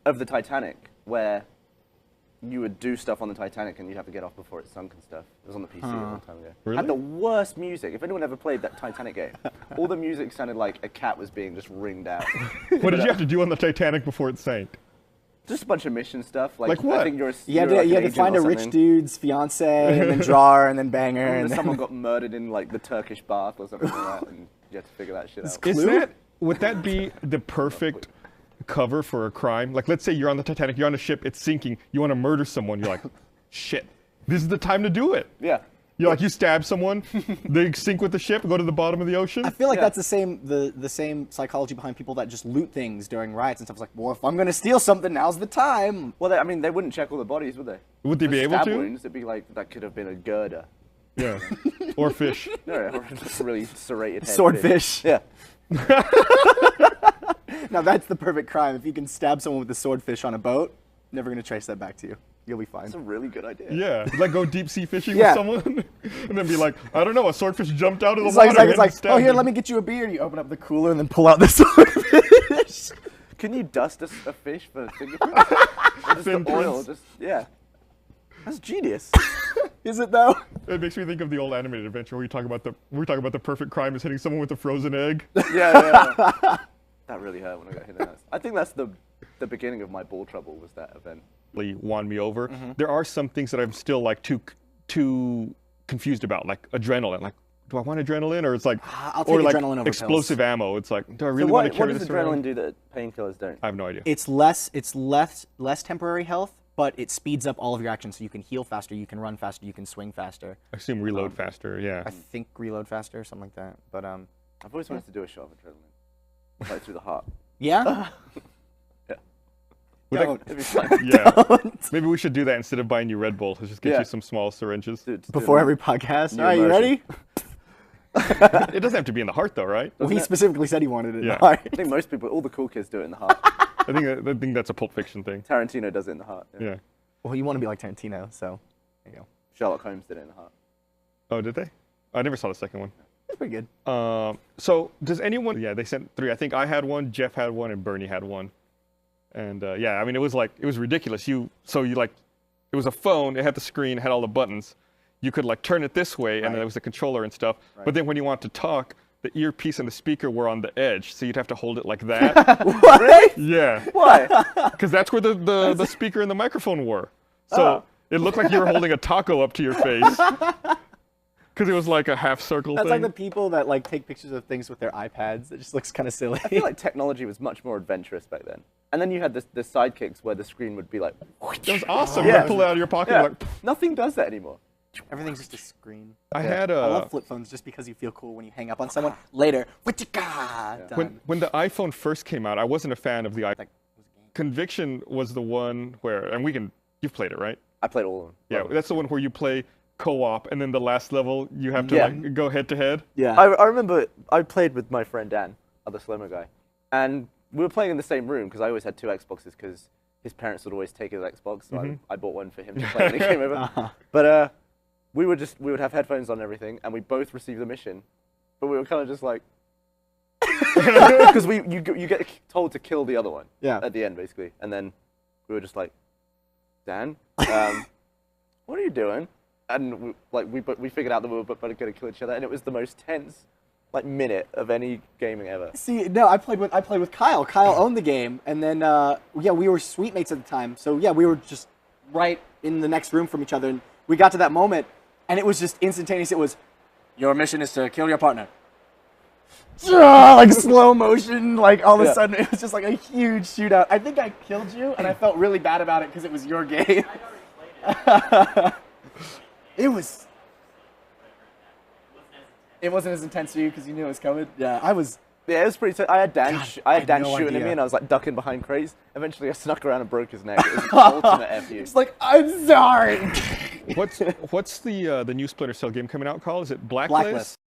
of the Titanic, where you would do stuff on the Titanic and you'd have to get off before it sunk and stuff. It was on the PC a long time ago. Really? Had the worst music. If anyone ever played that Titanic game, all the music sounded like a cat was being just ringed out. What did you have to do on the Titanic before it sank? Just a bunch of mission stuff. Like what? I think you're You had to find a rich dude's fiance, and then draw her, and then bang her. And And someone got murdered in like the Turkish bath or something like that, and you had to figure that shit out. Is would that be the perfect cover for a crime? Like, let's say you're on the Titanic, you're on a ship, it's sinking, you want to murder someone, you're like, shit, this is the time to do it. Yeah. You're like, you stab someone, they sink with the ship, go to the bottom of the ocean. I feel like that's the same psychology behind people that just loot things during riots and stuff. It's like, well, if I'm gonna steal something, now's the time. Well, I mean, they wouldn't check all the bodies, would they? Would they be able stab to? Wounds, it'd be like, that could have been a girder. Yeah. Or fish. No, or a really serrated head. Swordfish. Yeah. Now that's the perfect crime. If you can stab someone with a swordfish on a boat, never gonna trace that back to you. You'll be fine. That's a really good idea. Yeah. Like go deep sea fishing Yeah. with someone, and then be like, I don't know, a swordfish jumped out of the It's water. like, and stabbed oh, here, him. let me get you a beer. You open up the cooler and then pull out the swordfish. Can you dust a fish for fingerprints? Or just the oil, Fingerprints. just, yeah. That's genius. Is it though? It makes me think of the old animated adventure where we talk about the perfect crime is hitting someone with a frozen egg. Yeah. That really hurt when I got hit in the nuts. I think that's the beginning of my ball trouble, was that event. Won me over. There are some things that I'm still like too confused about, like adrenaline. Like, do I want adrenaline, or it's like, I'll take or like adrenaline over explosive pills. ammo? It's like, do I really So want to what carry does this adrenaline around? do that painkillers don't? I have no idea. It's less temporary health, but it speeds up all of your actions, so you can heal faster, you can run faster, you can swing faster. I assume reload faster. Yeah. I think reload faster, something like that. But I've always wanted to do a shot of adrenaline. Like through the heart. yeah. Would that- Don't. It'd be fun. yeah. Maybe we should do that instead of buying you Red Bulls. Let's just get Yeah. you some small syringes. Dude, just Before do every podcast. New All right, you immersion. ready? It doesn't have to be in the heart, though, right? Well, he specifically said he wanted it. Yeah. All right. I think most people, all the cool kids do it in the heart. I think that's a Pulp Fiction thing. Tarantino does it in the heart. Yeah. Well, you want to be like Tarantino, so there you go. Sherlock Holmes did it in the heart. Oh, did they? I never saw the second one. That's pretty good. So does anyone? Yeah, they sent 3. I think I had one, Jeff had one, and Bernie had one. And yeah, I mean, it was ridiculous. It was a phone. It had the screen, had all the buttons. You could like turn it this way, and then there was the controller and stuff. Right. But then when you want to talk, the earpiece and the speaker were on the edge, so you'd have to hold it like that. What? Really? Yeah, Why? because that's where the speaker and the microphone were. So it looked like you were holding a taco up to your face. Because it was like a half circle That's thing. like the people that like take pictures of things with their iPads. It just looks kind of silly. I feel like technology was much more adventurous back then. And then you had the sidekicks where the screen would be like, That was awesome. Yeah. You pull it out of your pocket. yeah. Like, Nothing does that anymore. Everything's just a screen. I had I a. love flip phones just because you feel cool when you hang up on someone. Later, done. When the iPhone first came out, I wasn't a fan of the iPhone. Like, it was a game. Conviction was the one where, and you've played it, right? I played all of them. Yeah, that's the one where you play co-op, and then the last level you have to Yeah. like go head to head. Yeah. I remember I played with my friend Dan, other slow-mo guy, and we were playing in the same room because I always had 2 Xboxes because his parents would always take his Xbox, so I bought one for him to play when he came over. But we would have headphones on and everything, and we both received the mission, but we were kind of just like, because you get told to kill the other one at the end basically, and then we were just like, Dan, what are you doing? And we figured out that we were both going to kill each other, and it was the most tense minute of any gaming ever. See, no, I played with Kyle. Kyle owned the game, and then yeah, we were suite mates at the time. So yeah, we were just right in the next room from each other, and we got to that moment, and it was just instantaneous. It was, your mission is to kill your partner. Like slow motion, like all of a sudden it was just like a huge shootout. I think I killed you, and I felt really bad about it because it was your game. It wasn't as intense for you because you knew it was coming. Yeah, I was. Yeah, it was pretty. I had Dan. I had Dan no shooting at idea. me, and I was like ducking behind crates. Eventually, I snuck around and broke his neck. It was an ultimate fu. It's like, I'm sorry. What's the new Splinter Cell game coming out called? Is it Blacklist? Blacklist.